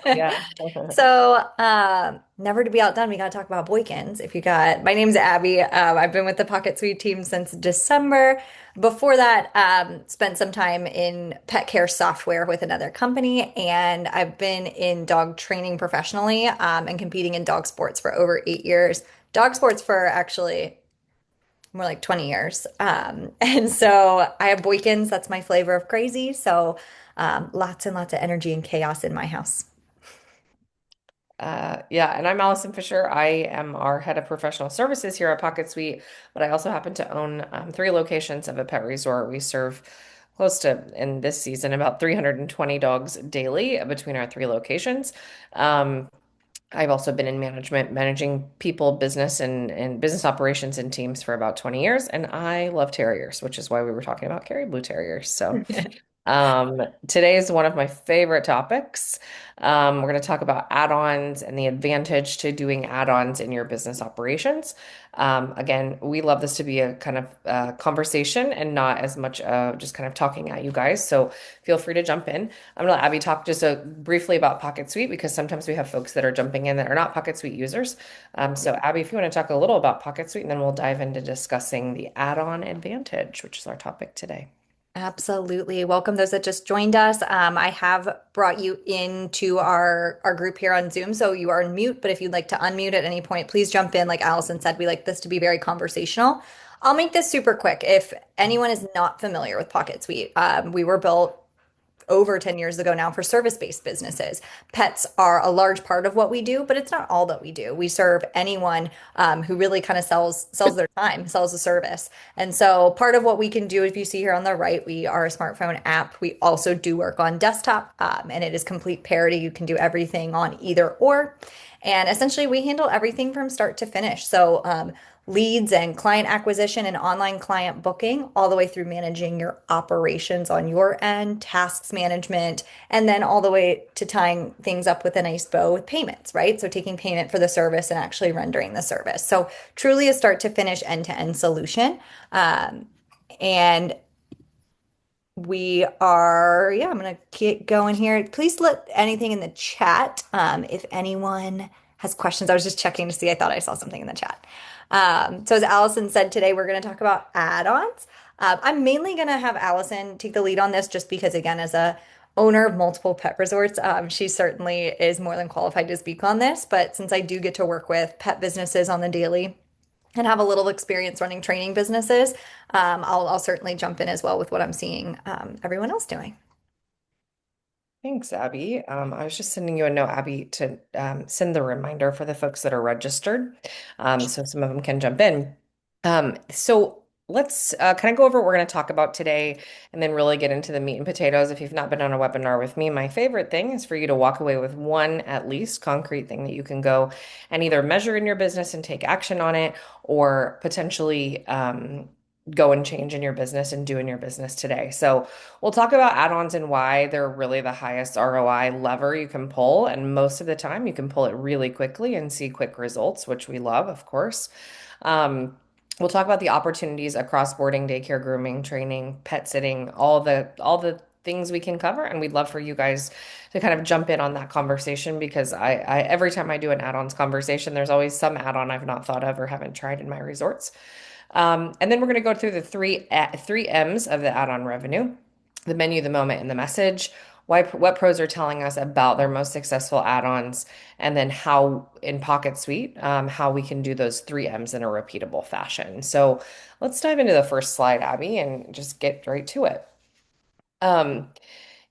Yeah. So, never to be outdone, we got to talk about Boykins. If you got, my name's Abby. I've been with the PocketSuite team since December. Before that, spent some time in pet care software with another company, and I've been in dog training professionally, and competing in dog sports for over 8 years. Dog sports for actually more like 20 years. And so I have Boykins. That's my flavor of crazy. So, lots and lots of energy and chaos in my house. Yeah, and I'm Allison Fisher. I am our head of professional services here at Pocket Suite, but I also happen to own three locations of a pet resort. We serve close to, in this season, about 320 dogs daily between our three locations. Um, I've also been in management, managing people, business, and business operations and teams for about 20 years, and I love terriers, which is why we were talking about Kerry Blue Terriers. So. Today is one of my favorite topics. We're going to talk about add-ons and the advantage to doing add-ons in your business operations. Again, we love this to be a kind of conversation and not as much just kind of talking at you guys. So feel free to jump in. I'm going to let Abby talk just briefly about PocketSuite because sometimes we have folks that are jumping in that are not PocketSuite users. So Abby, if you want to talk a little about PocketSuite, and then we'll dive into discussing the add-on advantage, which is our topic today. Absolutely. Welcome those that just joined us. I have brought you into our group here on Zoom, so you are on mute, but if you'd like to unmute at any point, please jump in. Like Allison said, we like this to be very conversational. I'll make this super quick. If anyone is not familiar with Pocket Suite, we were built over 10 years ago now for service-based businesses. Pets are a large part of what we do, but it's not all that we do. We serve anyone who really kind of sells their time, sells a service. And so part of what we can do, if you see here on the right, we are a smartphone app. We also do work on desktop, and it is complete parity. You can do everything on either or. And essentially, we handle everything from start to finish. So, leads and client acquisition and online client booking, all the way through managing your operations on your end, tasks management, and then all the way to tying things up with a nice bow with payments, right? So, taking payment for the service and actually rendering the service. So, truly a start to finish end to end solution. And we are, yeah, I'm gonna keep going here. Please let anything in the chat, if anyone has questions. I was just checking to see. I thought I saw something in the chat. So as Allison said, today we're going to talk about add-ons. I'm mainly going to have Allison take the lead on this just because, again, as a owner of multiple pet resorts, she certainly is more than qualified to speak on this. But since I do get to work with pet businesses on the daily, and have a little experience running training businesses, I'll certainly jump in as well with what I'm seeing everyone else doing. Thanks, Abby. I was just sending you a note, Abby, to send the reminder for the folks that are registered, so some of them can jump in. So let's kind of go over what we're going to talk about today and then really get into the meat and potatoes. If you've not been on a webinar with me, my favorite thing is for you to walk away with one at least concrete thing that you can go and either measure in your business and take action on it or potentially go and change in your business and do in your business today. So we'll talk about add-ons and why they're really the highest ROI lever you can pull. And most of the time, you can pull it really quickly and see quick results, which we love, of course. Um, we'll talk about the opportunities across boarding, daycare, grooming, training, pet sitting, all the things we can cover. And we'd love for you guys to kind of jump in on that conversation because I every time I do an add-ons conversation, there's always some add-on I've not thought of or haven't tried in my resorts. And then we're going to go through the three M's of the add-on revenue, the menu, the moment, and the message. What pros are telling us about their most successful add-ons, and then how in Pocket Suite, how we can do those three M's in a repeatable fashion. So let's dive into the first slide, Abby, and just get right to it. Um,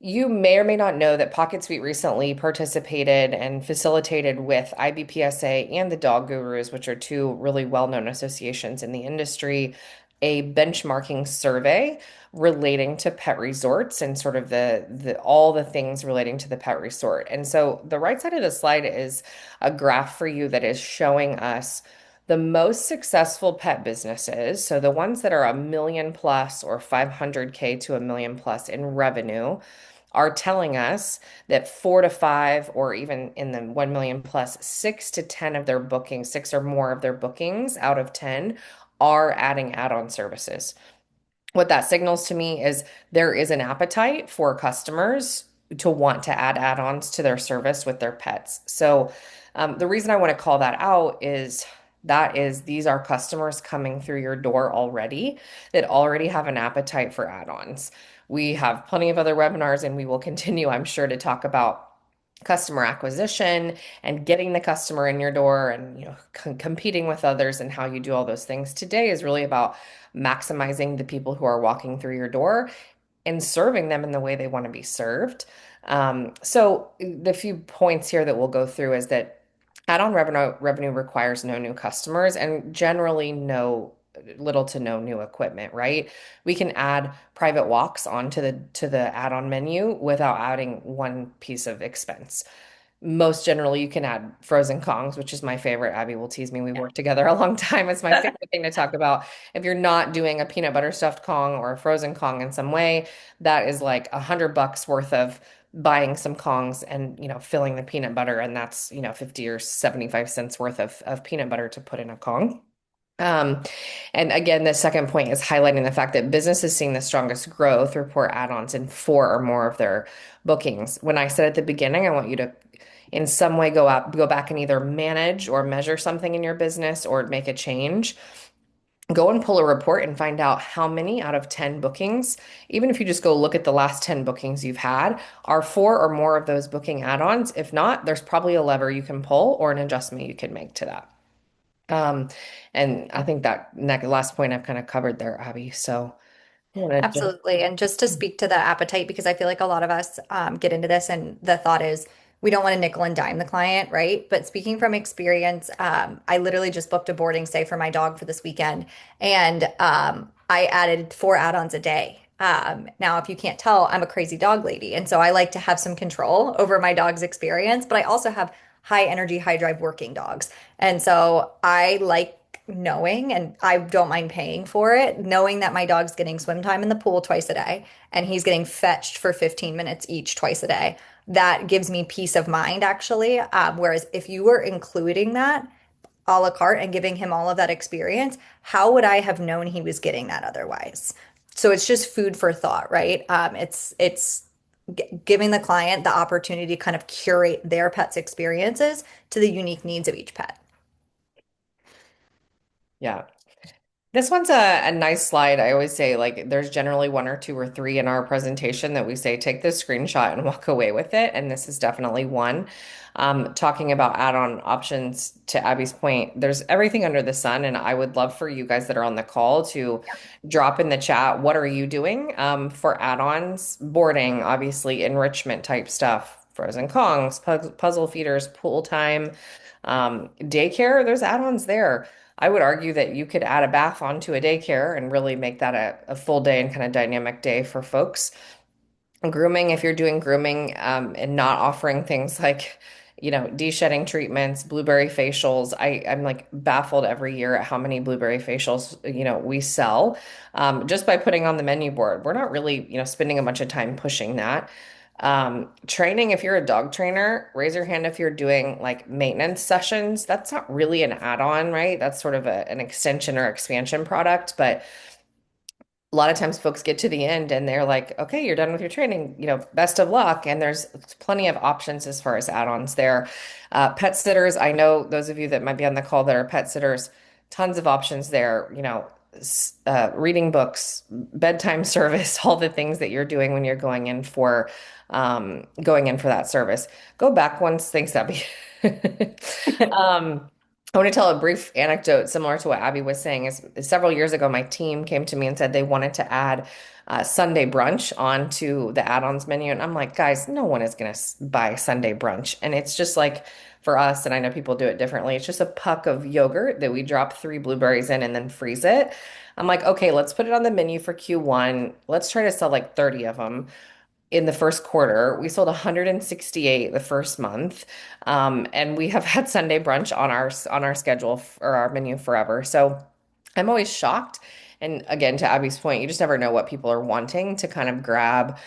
you may or may not know that PocketSuite recently participated and facilitated with IBPSA and the Dog Gurus, which are two really well-known associations in the industry, a benchmarking survey relating to pet resorts and sort of the all the things relating to the pet resort. And so the right side of the slide is a graph for you that is showing us the most successful pet businesses, so the ones that are a million plus or 500K to a million plus in revenue, are telling us that 4 to 5, or even in the 1 million plus, 6 to 10 of their bookings, six or more of their bookings out of 10 are adding add-on services. What that signals to me is there is an appetite for customers to want to add add-ons to their service with their pets. So the reason I want to call that out is these are customers coming through your door already that already have an appetite for add-ons. We have plenty of other webinars, and we will continue, I'm sure, to talk about customer acquisition and getting the customer in your door and competing with others and how you do all those things. Today is really about maximizing the people who are walking through your door and serving them in the way they want to be served. So the few points here that we'll go through is that add-on revenue requires no new customers and generally no little to no new equipment, right? We can add private walks onto the add-on menu without adding one piece of expense. Most generally, you can add frozen Kongs, which is my favorite. Abby will tease me. We've worked together a long time. It's my favorite thing to talk about. If you're not doing a peanut butter stuffed Kong or a frozen Kong in some way, that is like $100 worth of buying some Kongs and filling the peanut butter, and that's 50 or 75 cents worth of peanut butter to put in a Kong. Um, and again, the second point is highlighting the fact that businesses seeing the strongest growth report add-ons in four or more of their bookings. When I said at the beginning, I want you to in some way go back and either manage or measure something in your business or make a change. Go and pull a report and find out how many out of 10 bookings, even if you just go look at the last 10 bookings you've had, are four or more of those booking add-ons. If not, there's probably a lever you can pull or an adjustment you can make to that. Um, and I think that last point I've kind of covered there, Abby. So I wanted to, Absolutely. And just to speak to the appetite, because I feel like a lot of us get into this, and the thought is we don't want to nickel and dime the client, right? But speaking from experience, I literally just booked a boarding stay for my dog for this weekend, and I added 4 add-ons a day. Now, if you can't tell, I'm a crazy dog lady. And so I like to have some control over my dog's experience, but I also have high energy, high drive working dogs. And so I like knowing, and I don't mind paying for it, knowing that my dog's getting swim time in the pool twice a day and he's getting fetched for 15 minutes each twice a day. That gives me peace of mind, actually. Whereas if you were including that a la carte and giving him all of that experience, how would I have known he was getting that otherwise? So it's just food for thought, right? It's giving the client the opportunity to kind of curate their pet's experiences to the unique needs of each pet. yeah. This one's a nice slide. I always say, like, there's generally one or two or three in our presentation that we say, take this screenshot and walk away with it. And this is definitely one. Talking about add-on options, to Abby's point, there's everything under the sun. And I would love for you guys that are on the call to drop in the chat, what are you doing for add-ons? Boarding, obviously, enrichment type stuff, frozen Kongs, puzzle feeders, pool time, daycare, there's add-ons there. I would argue that you could add a bath onto a daycare and really make that a full day and kind of dynamic day for folks. Grooming, if you're doing grooming and not offering things like, de-shedding treatments, blueberry facials, I'm like baffled every year at how many blueberry facials, we sell just by putting on the menu board. We're not really, spending a bunch of time pushing that. Training, if you're a dog trainer, raise your hand if you're doing like maintenance sessions. That's not really an add-on, right? That's sort of an extension or expansion product. But a lot of times folks get to the end and they're like, okay, you're done with your training, best of luck. And there's plenty of options as far as add-ons there. Pet sitters, I know those of you that might be on the call that are pet sitters, tons of options there, reading books, bedtime service, all the things that you're doing when you're going in for that service. Go back once, thanks, Abby. I want to tell a brief anecdote similar to what Abby was saying. Is several years ago, my team came to me and said they wanted to add Sunday brunch onto the add-ons menu, and I'm like, guys, no one is going to buy Sunday brunch, and it's just like for us, and I know people do it differently. It's just a puck of yogurt that we drop 3 blueberries in and then freeze it. I'm like, okay, let's put it on the menu for Q1. Let's try to sell like 30 of them in the first quarter. We sold 168 the first month. And we have had Sunday brunch on our schedule or our menu forever. So I'm always shocked. And again, to Abby's point, you just never know what people are wanting to kind of grab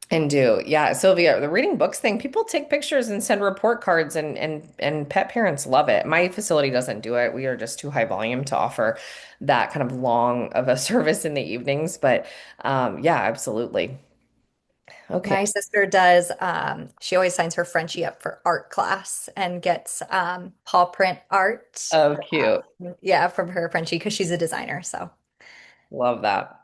and do. Yeah, Sylvia, the reading books thing, people take pictures and send report cards and pet parents love it. My facility doesn't do it. We are just too high volume to offer that kind of long of a service in the evenings. But yeah, absolutely. Okay. My sister does, she always signs her Frenchie up for art class and gets paw print art. Oh, cute. Yeah, from her Frenchie because she's a designer. So, Love that.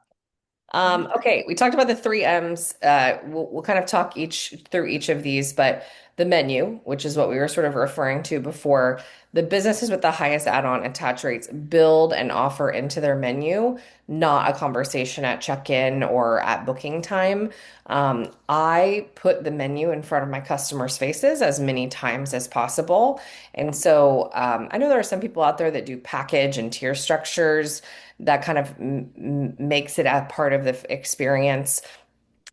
yeah. Okay, we talked about the three M's. We'll kind of talk each through each of these, but the menu, which is what we were sort of referring to before, the businesses with the highest add-on attach rates build and offer into their menu, not a conversation at check-in or at booking time. I put the menu in front of my customers' faces as many times as possible. And so I know there are some people out there that do package and tier structures that kind of makes it a part of the experience.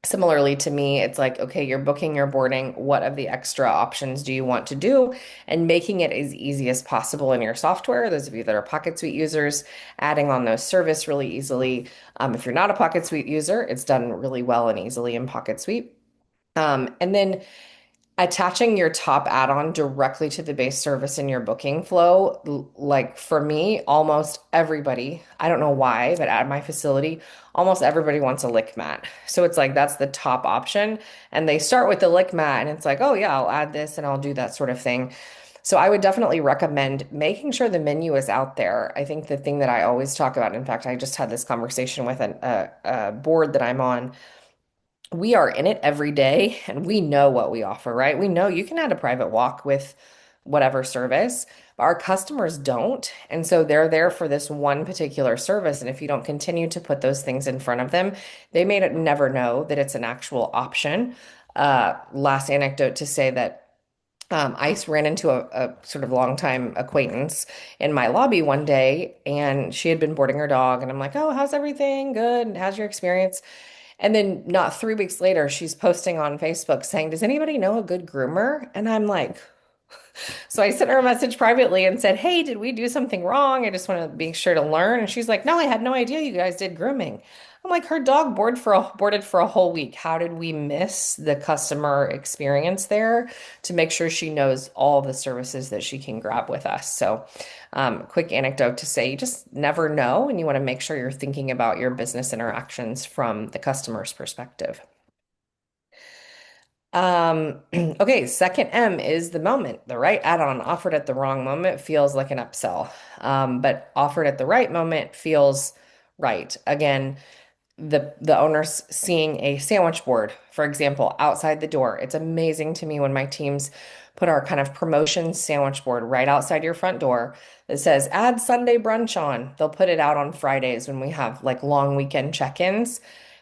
Similarly to me, it's like, okay, you're booking your boarding. What of the extra options do you want to do? And making it as easy as possible in your software. Those of you that are PocketSuite users, adding on those service really easily. If you're not a PocketSuite user, it's done really well and easily in PocketSuite. And then attaching your top add-on directly to the base service in your booking flow, like for me, almost everybody, I don't know why, but at my facility, almost everybody wants a lick mat. So it's like that's the top option. And they start with the lick mat and it's like, oh yeah, I'll add this and I'll do that sort of thing. So I would definitely recommend making sure the menu is out there. I think the thing that I always talk about, in fact, I just had this conversation with a board that I'm on, we are in it every day and we know what we offer, right? We know you can add a private walk with whatever service, but our customers don't. And so they're there for this one particular service. And if you don't continue to put those things in front of them, they may never know that it's an actual option. Last anecdote to say that I ran into a sort of longtime acquaintance in my lobby one day, and she had been boarding her dog. And I'm like, oh, how's everything? Good. How's your experience? And then not 3 weeks later, she's posting on Facebook saying, does anybody know a good groomer? And I'm like, so I sent her a message privately and said, hey, did we do something wrong? I just want to be sure to learn. And she's like, no, I had no idea you guys did grooming. I'm like, her dog boarded for a whole week. How did we miss the customer experience there to make sure she knows all the services that she can grab with us? So, quick anecdote to say, you just never know, and you want to make sure you're thinking about your business interactions from the customer's perspective. Okay, second M is the moment. The right add-on offered at the wrong moment feels like an upsell, but offered at the right moment feels right. Again, the owner's seeing a sandwich board, for example, outside the door. It's amazing to me when my teams put our kind of promotion sandwich board right outside your front door that says add Sunday brunch on. They'll put it out on Fridays when we have like long weekend check-ins.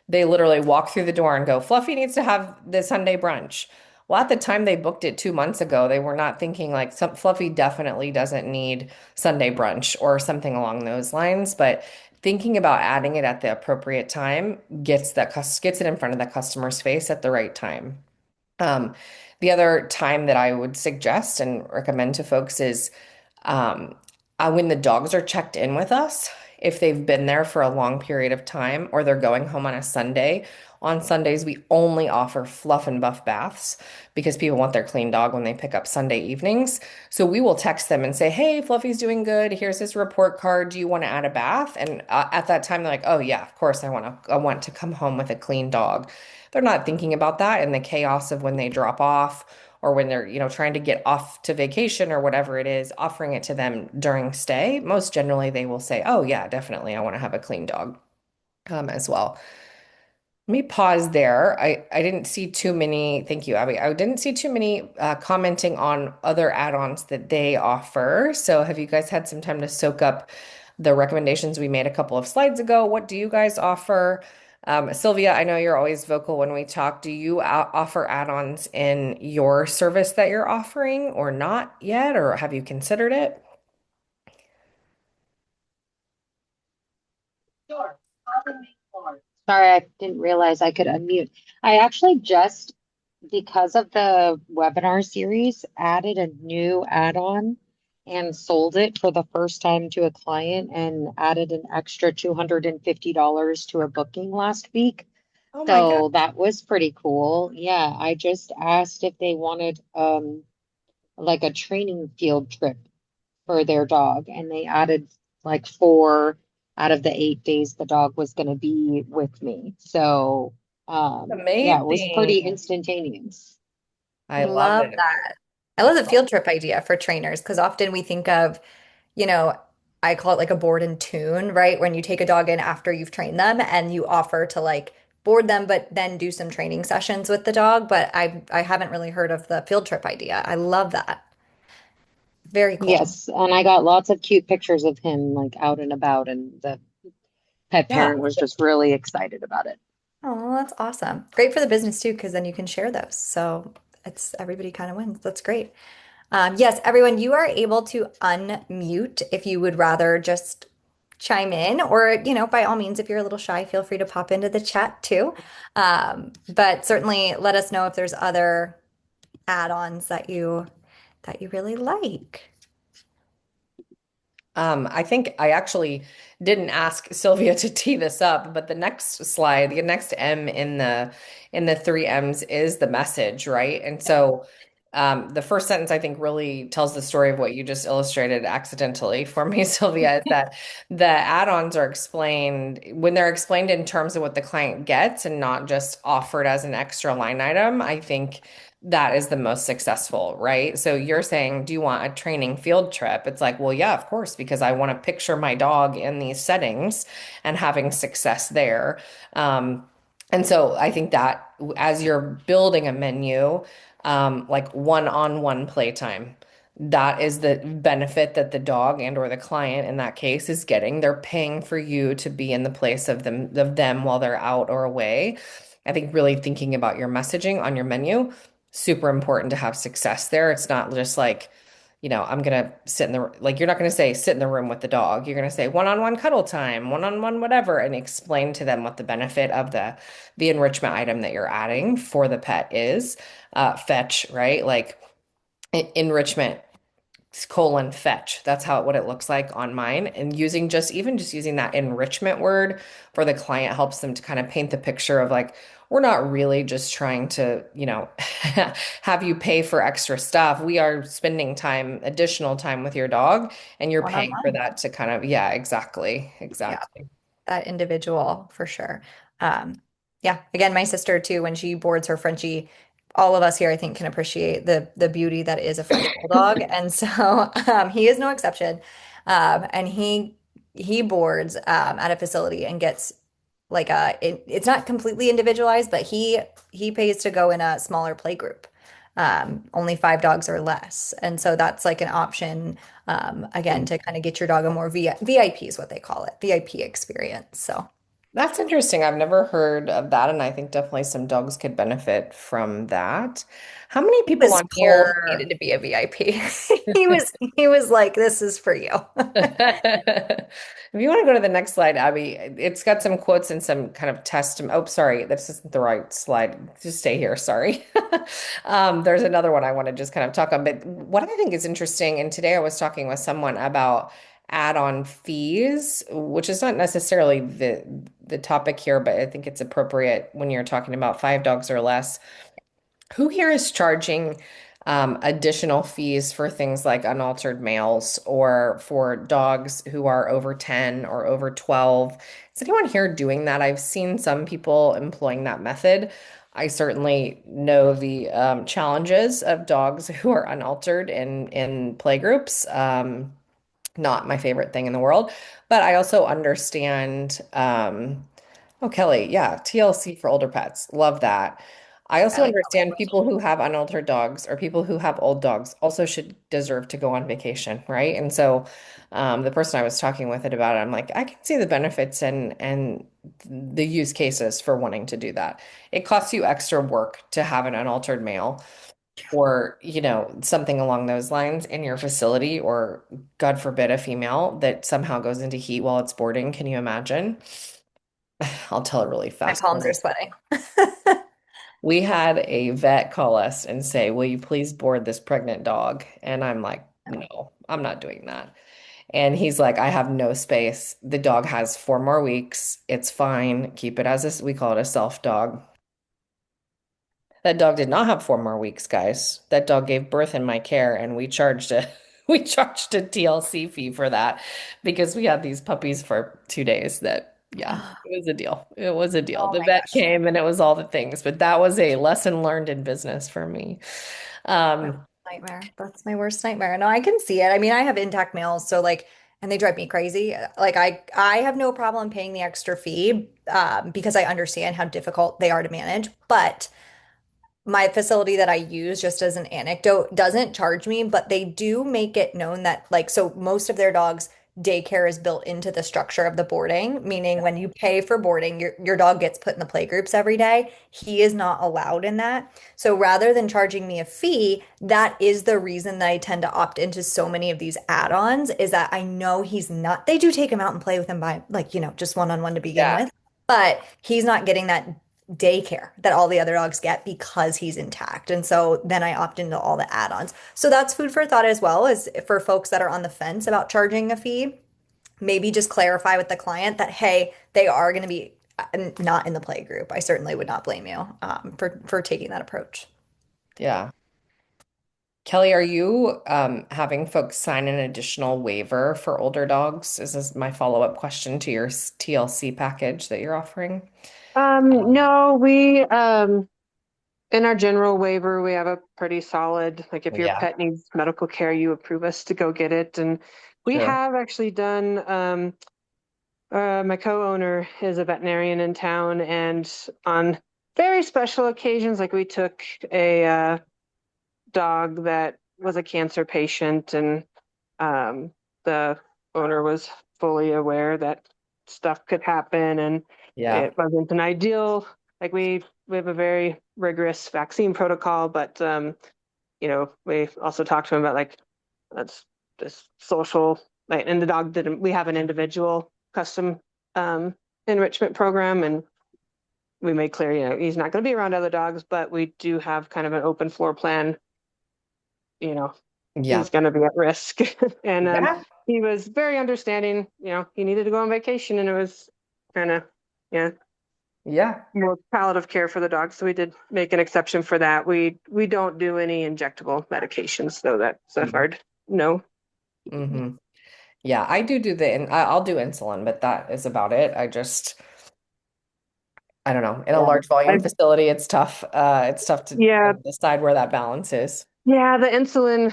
They literally walk through the door and go, Fluffy needs to have the Sunday brunch. Well, at the time they booked it 2 months ago, they were not thinking like Fluffy definitely doesn't need Sunday brunch or something along those lines. But thinking about adding it at the appropriate time gets it in front of the customer's face at the right time. Um, the other time that I would suggest and recommend to folks is um, when the dogs are checked in with us, if they've been there for a long period of time or they're going home on a Sunday. On Sundays, we only offer fluff and buff baths because people want their clean dog when they pick up Sunday evenings. So we will text them and say, hey, Fluffy's doing good. Here's his report card. Do you want to add a bath? And at that time, they're like, oh, yeah, of course, I want to come home with a clean dog. They're not thinking about that in the chaos of when they drop off or when they're, trying to get off to vacation or whatever it is, offering it to them during stay. Most generally, they will say, oh, yeah, definitely. I want to have a clean dog as well. Let me pause there. I didn't see too many, thank you, Abby. I didn't see too many commenting on other add-ons that they offer. So have you guys had some time to soak up the recommendations we made a couple of slides ago? What do you guys offer? Sylvia, I know you're always vocal when we talk. Do you offer add-ons in your service that you're offering or not yet, or have you considered it? Sorry, I didn't realize I could unmute. I actually just, because of the webinar series, added a new add-on and sold it for the first time to a client and added an extra $250 to a booking last week. Oh my God. So that was pretty cool. Yeah, I just asked if they wanted like a training field trip for their dog, and they added like 4 out of the 8 days the dog was going to be with me. So Yeah, it was pretty Amazing. instantaneous. I love Love it. that. I love the field trip idea for trainers because often we think of, you know, I call it like a board and tune, right? When you take a dog in after you've trained them and you offer to like board them, but then do some training sessions with the dog. But I haven't really heard of the field trip idea. I love that. Very cool. Yes, and I got lots of cute pictures of him like out and about, and the pet Yeah. parent was just really excited about it. Oh, that's awesome. Great for the business too, because then you can share those. So it's everybody kind of wins. That's great. Yes, everyone, you are able to unmute if you would rather just chime in, or, by all means, if you're a little shy, feel free to pop into the chat too. But certainly let us know if there's other add-ons that you really like. I think I actually didn't ask Sylvia to tee this up, but the next slide, the next M in the three M's is the message, right? And so the first sentence I think really tells the story of what you just illustrated accidentally for me, Sylvia, is that the add-ons are explained when they're explained in terms of what the client gets and not just offered as an extra line item. I think that is the most successful, right? So you're saying, do you want a training field trip? It's like, well, yeah, of course, because I want to picture my dog in these settings and having success there. Um, and so I think that as you're building a menu, like one-on-one playtime, that is the benefit that the dog and or the client in that case is getting. They're paying for you to be in the place of them while they're out or away. I think really thinking about your messaging on your menu super important to have success there. It's not just like, I'm gonna sit in the like you're not gonna say sit in the room with the dog. You're gonna say one-on-one cuddle time, one-on-one whatever, and explain to them what the benefit of the enrichment item that you're adding for the pet is. Fetch, right? Like enrichment colon fetch. That's how what it looks like on mine. And using just using that enrichment word for the client helps them to kind of paint the picture of like, we're not really just trying to, have you pay for extra stuff. We are spending time, additional time with your dog, and you're paying for One-on-one. that to kind of, yeah, exactly, Yeah. exactly. That individual for sure. Um, yeah, again, my sister too, when she boards her Frenchie, all of us here, I think, can appreciate the beauty that is a French bulldog, and so he is no exception. And he boards at a facility and gets like it's not completely individualized, but he pays to go in a smaller play group. Only 5 dogs or less, and so that's like an option again to kind of get your dog a more VIP is what they call it, VIP experience. So That's interesting. I've never heard of that, and I think definitely some dogs could benefit from that. How many he people was on told he here? needed to be a VIP. He was like, "This is for you." If you want to go to the next slide, Abby, it's got some quotes and some kind of test. Oh, sorry, this isn't the right slide. Just stay here. Sorry. There's another one I want to just kind of talk on. But what I think is interesting, and today I was talking with someone about add-on fees, which is not necessarily the topic here, but I think it's appropriate when you're talking about 5 dogs or less. Who here is charging additional fees for things like unaltered males or for dogs who are over 10 or over 12? Is anyone here doing that? I've seen some people employing that method. I certainly know the challenges of dogs who are unaltered in playgroups. Not my favorite thing in the world, but I also understand. Oh, Kelly, yeah, TLC for older pets. Love that. I I also like that understand language. people who have unaltered dogs or people who have old dogs also should deserve to go on vacation, right? And so the person I was talking with it about it, I'm like, I can see the benefits and the use cases for wanting to do that. It costs you extra work to have an unaltered male or, something along those lines in your facility, or God forbid, a female that somehow goes into heat while it's boarding. Can you imagine? I'll tell a really My fast palms are story. sweating. We had a vet call us and say, will you please board this pregnant dog? And I'm like, no, I'm not doing that. And he's like, I have no space. The dog has 4 more weeks. It's fine. Keep it as we call it a self dog. That dog did not have 4 more weeks, guys. That dog gave birth in my care, and we charged a we charged a TLC fee for that because we had these puppies for 2 days that Yeah, it was a deal. It was a deal. Oh The my vet gosh. came and it was all the things, but that was a lesson learned in business for me. That's Um, a nightmare. That's my worst nightmare. No, I can see it. I mean, I have intact males, so like, and they drive me crazy. Like, I have no problem paying the extra fee, because I understand how difficult they are to manage. But my facility that I use, just as an anecdote, doesn't charge me, but they do make it known that, like, so most of their dogs' daycare is built into the structure of the boarding, meaning when you pay for boarding, your dog gets put in the play groups every day. He is not allowed in that. So rather than charging me a fee, that is the reason that I tend to opt into so many of these add-ons, is that I know he's not, they do take him out and play with him by, like, just one-on-one to begin yeah, with, but he's not getting that daycare that all the other dogs get because he's intact. And so then I opt into all the add-ons. So that's food for thought as well, as for folks that are on the fence about charging a fee. Maybe just clarify with the client that, hey, they are going to be not in the play group. I certainly would not blame you, for taking that approach. yeah. Kelly, are you having folks sign an additional waiver for older dogs? Is this my follow-up question to your TLC package that you're offering? No, we in our general waiver, we have a pretty solid, like if your Yeah, pet needs medical care, you approve us to go get it. And we sure. have actually done, my co-owner is a veterinarian in town, and on very special occasions, like we took a dog that was a cancer patient, and the owner was fully aware that stuff could happen, and Yeah, it wasn't an ideal. Like we have a very rigorous vaccine protocol, but we also talked to him about like that's this social, like, and the dog didn't. We have an individual custom um, enrichment program, and we made clear, he's not going to be around other dogs, but we do have kind of an open floor plan. You know, yeah, he's going to be at risk. And yeah, he was very understanding. He needed to go on vacation, and it was kind of, yeah, yeah. more palliative care for the dog. So we did make an exception for that. We don't do any injectable medications, though. That's a hard no. Mm-hmm. Yeah, I do the, and I'll do insulin, but that is about it. I don't know. In a Yeah. large volume I, facility, it's tough to yeah, decide where that balance is. yeah. The insulin.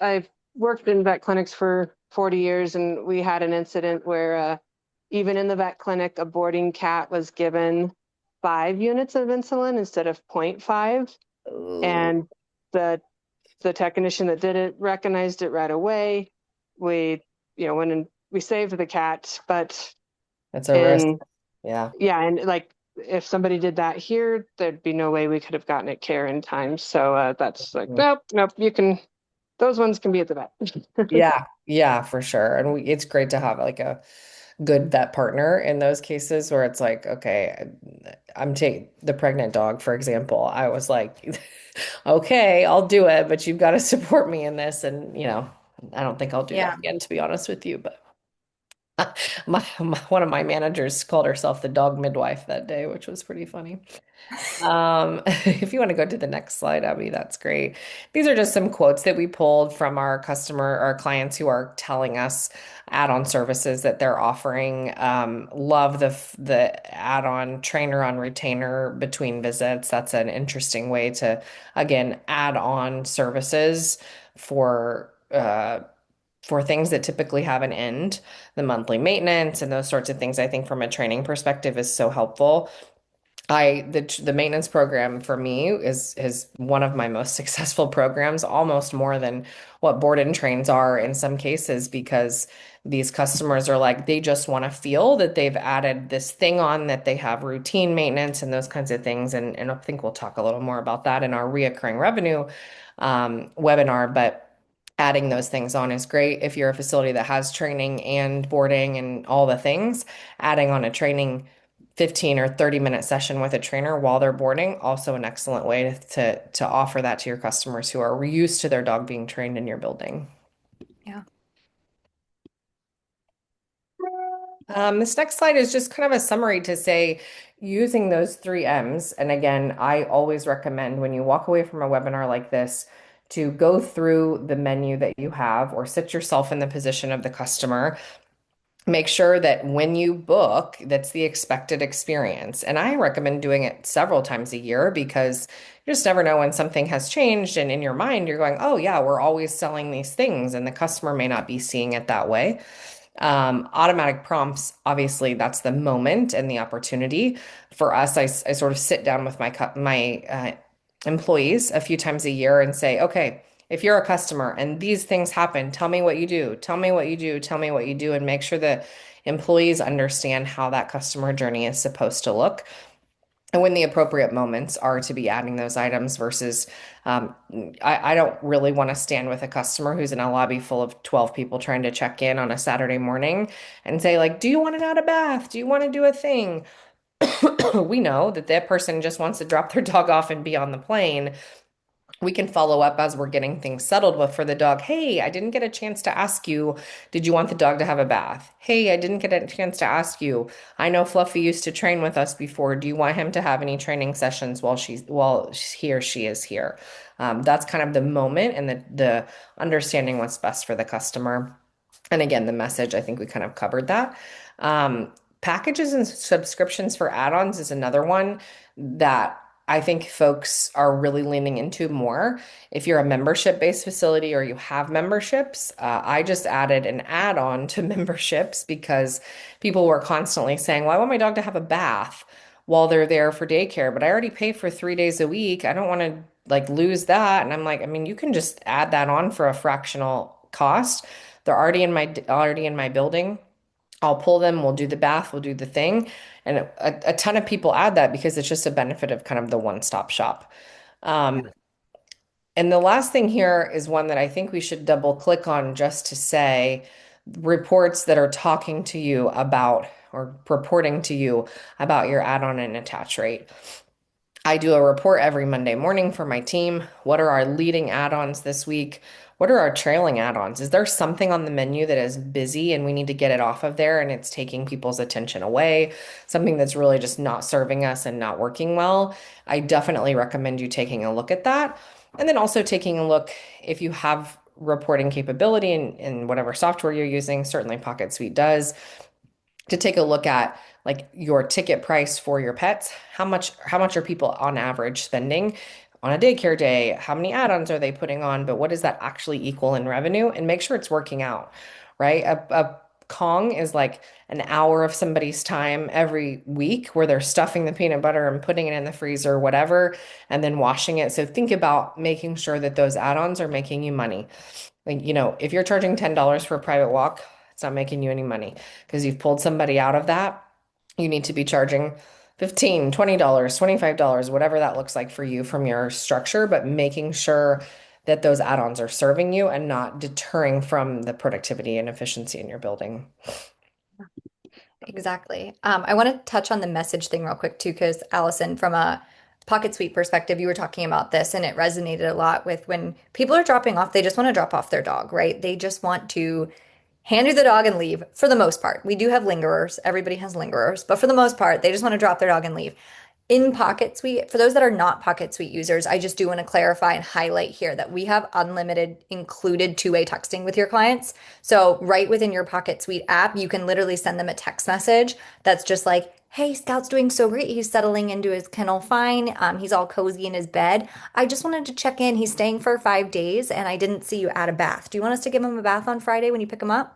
I've worked in vet clinics for 40 years, and we had an incident where even in the vet clinic, a boarding cat was given 5 units of insulin instead of point 0.5, Ooh, and the the technician that did it recognized it right away. We, went and we saved the cat, but that's a risk. in Yeah. yeah, and like if somebody did that here, there'd be no way we could have gotten it care in time. So that's like, Mhm. nope, nope. Those ones can be at the vet. Yeah, yeah, for sure. And it's great to have like a good vet partner in those cases where it's like, okay, I'm taking the pregnant dog, for example. I was like, okay, I'll do it, but you've got to support me in this. And, I don't think I'll do that Yeah. again, to be honest with you. But one of my managers called herself the dog midwife that day, which was pretty funny. If you want to go to the next slide, Abby, that's great. These are just some quotes that we pulled from our clients who are telling us add-on services that they're offering. Love the add-on trainer on retainer between visits. That's an interesting way to, again, add on services for things that typically have an end. The monthly maintenance and those sorts of things, I think from a training perspective is so helpful. The maintenance program for me is one of my most successful programs, almost more than what board and trains are in some cases, because these customers are like they just want to feel that they've added this thing on, that they have routine maintenance and those kinds of things. And I think we'll talk a little more about that in our reoccurring revenue webinar, but adding those things on is great. If you're a facility that has training and boarding and all the things, adding on a training 15 or 30-minute session with a trainer while they're boarding, also an excellent way to offer that to your customers who are used to their dog being trained in your building. Yeah. This next slide is just kind of a summary to say using those three M's. And again, I always recommend when you walk away from a webinar like this to go through the menu that you have or sit yourself in the position of the customer. make sure that when you book, that's the expected experience. And I recommend doing it several times a year because you just never know when something has changed. And in your mind, you're going, oh, yeah, we're always selling these things. And the customer may not be seeing it that way. Automatic prompts, obviously, that's the moment and the opportunity. For us, I sort of sit down with my employees a few times a year and say, okay, if you're a customer and these things happen, tell me what you do, tell me what you do, tell me what you do, and make sure that employees understand how that customer journey is supposed to look and when the appropriate moments are to be adding those items versus um, I don't really want to stand with a customer who's in a lobby full of 12 people trying to check in on a Saturday morning and say like, do you want to add a bath? Do you want to do a thing? We know that that person just wants to drop their dog off and be on the plane. We can follow up as we're getting things settled with for the dog. Hey, I didn't get a chance to ask you, did you want the dog to have a bath? Hey, I didn't get a chance to ask you. I know Fluffy used to train with us before. Do you want him to have any training sessions while he or she is here? That's kind of the moment and the understanding what's best for the customer. And again, the message, I think we kind of covered that. Um, Packages and subscriptions for add-ons is another one that I think folks are really leaning into more. If you're a membership-based facility or you have memberships, I just added an add-on to memberships because people were constantly saying, well, I want my dog to have a bath while they're there for daycare, but I already pay for 3 days a week. I don't want to like lose that. And I'm like, I mean, you can just add that on for a fractional cost. They're already in my building. I'll pull them, we'll do the bath, we'll do the thing. And a ton of people add that because it's just a benefit of kind of the one-stop shop. Um, and the last thing here is one that I think we should double click on just to say reports that are talking to you about or reporting to you about your add-on and attach rate. I do a report every Monday morning for my team. What are our leading add-ons this week? What are our trailing add-ons? Is there something on the menu that is busy and we need to get it off of there and it's taking people's attention away? Something that's really just not serving us and not working well? I definitely recommend you taking a look at that. And then also taking a look if you have reporting capability in whatever software you're using, certainly PocketSuite does to take a look at like your ticket price for your pets. How much are people on average spending on a daycare day? How many add-ons are they putting on? But what does that actually equal in revenue? And make sure it's working out, right? A Kong is like an hour of somebody's time every week where they're stuffing the peanut butter and putting it in the freezer, or whatever, and then washing it. So think about making sure that those add-ons are making you money. Like, if you're charging $10 for a private walk, it's not making you any money because you've pulled somebody out of that. You need to be charging 15, $20, $25, whatever that looks like for you from your structure, but making sure that those add-ons are serving you and not deterring from the productivity and efficiency in your building. Exactly. I want to touch on the message thing real quick too, because Allison, from a Pocket Suite perspective, you were talking about this and it resonated a lot with when people are dropping off, they just want to drop off their dog, right? They just want to hand you the dog and leave for the most part. We do have lingerers. Everybody has lingerers, but for the most part, they just want to drop their dog and leave. In PocketSuite, for those that are not PocketSuite users, I just do want to clarify and highlight here that we have unlimited included two-way texting with your clients. So right within your PocketSuite app, you can literally send them a text message that's just like, hey, Scout's doing so great. He's settling into his kennel fine. He's all cozy in his bed. I just wanted to check in. He's staying for 5 days and I didn't see you add a bath. Do you want us to give him a bath on Friday when you pick him up?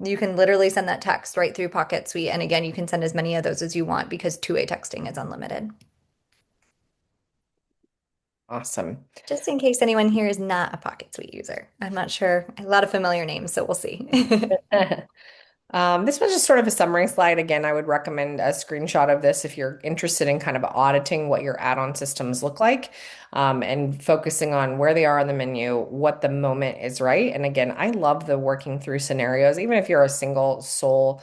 You can literally send that text right through PocketSuite. And again, you can send as many of those as you want because two-way texting is unlimited. Awesome. Just in case anyone here is not a PocketSuite user. I'm not sure. A lot of familiar names, so we'll see. This was just sort of a summary slide. Again, I would recommend a screenshot of this if you're interested in kind of auditing what your add-on systems look like, and focusing on where they are on the menu, what the moment is, right? And again, I love the working through scenarios, even if you're a single sole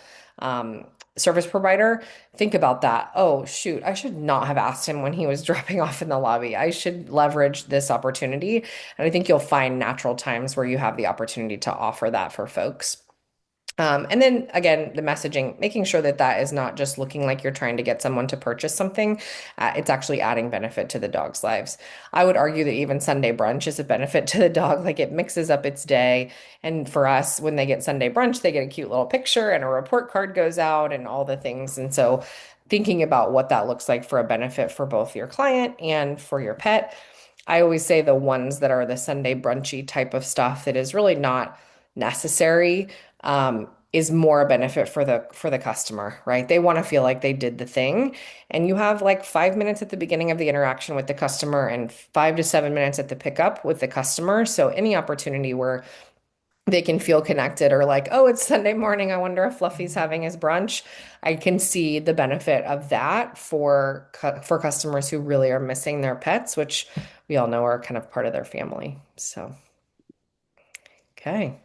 service provider, think about that. Oh, shoot, I should not have asked him when he was dropping off in the lobby. I should leverage this opportunity. And I think you'll find natural times where you have the opportunity to offer that for folks. And then again, the messaging, making sure that that is not just looking like you're trying to get someone to purchase something. It's actually adding benefit to the dog's lives. I would argue that even Sunday brunch is a benefit to the dog. Like it mixes up its day. And for us, when they get Sunday brunch, they get a cute little picture and a report card goes out and all the things. And so thinking about what that looks like for a benefit for both your client and for your pet. I always say the ones that are the Sunday brunchy type of stuff that is really not necessary is more a benefit for the customer, right? They want to feel like they did the thing, and you have like 5 minutes at the beginning of the interaction with the customer and 5 to 7 minutes at the pickup with the customer. So any opportunity where they can feel connected or like, oh, it's Sunday morning. I wonder if Fluffy's having his brunch. I can see the benefit of that for customers who really are missing their pets, which we all know are kind of part of their family. So, okay.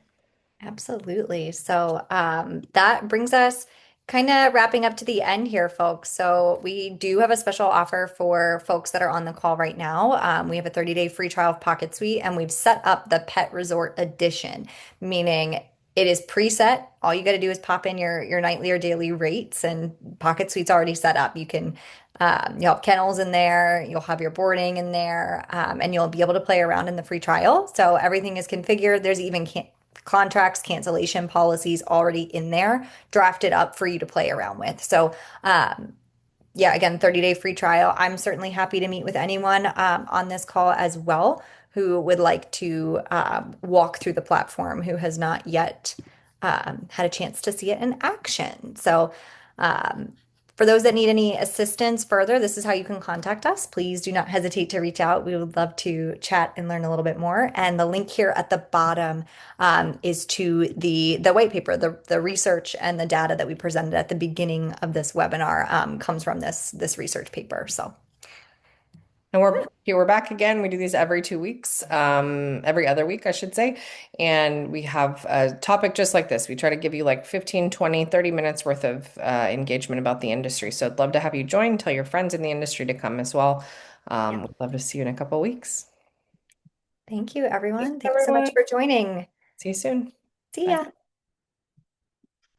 Absolutely. So that brings us kind of wrapping up to the end here, folks. So we do have a special offer for folks that are on the call right now. We have a 30-day free trial of PocketSuite, and we've set up the Pet Resort Edition, meaning it is preset. All you got to do is pop in your nightly or daily rates, and PocketSuite's already set up. You can you'll have kennels in there, you'll have your boarding in there, and you'll be able to play around in the free trial. So everything is configured. There's even contracts, cancellation policies already in there, drafted up for you to play around with. So, yeah, again, 30-day free trial. I'm certainly happy to meet with anyone on this call as well who would like to walk through the platform who has not yet had a chance to see it in action. So, um, for those that need any assistance further, this is how you can contact us. Please do not hesitate to reach out. We would love to chat and learn a little bit more. And the link here at the bottom is to the white paper, the research and the data that we presented at the beginning of this webinar comes from this research paper. So And we're back again. We do these every 2 weeks, every other week, I should say. And we have a topic just like this. We try to give you like 15, 20, 30 minutes worth of engagement about the industry. So I'd love to have you join. Tell your friends in the industry to come as well. yeah, We'd love to see you in a couple of weeks. thank you, Thanks, everyone. Thanks so much everyone. for joining. See you soon. See Bye. ya.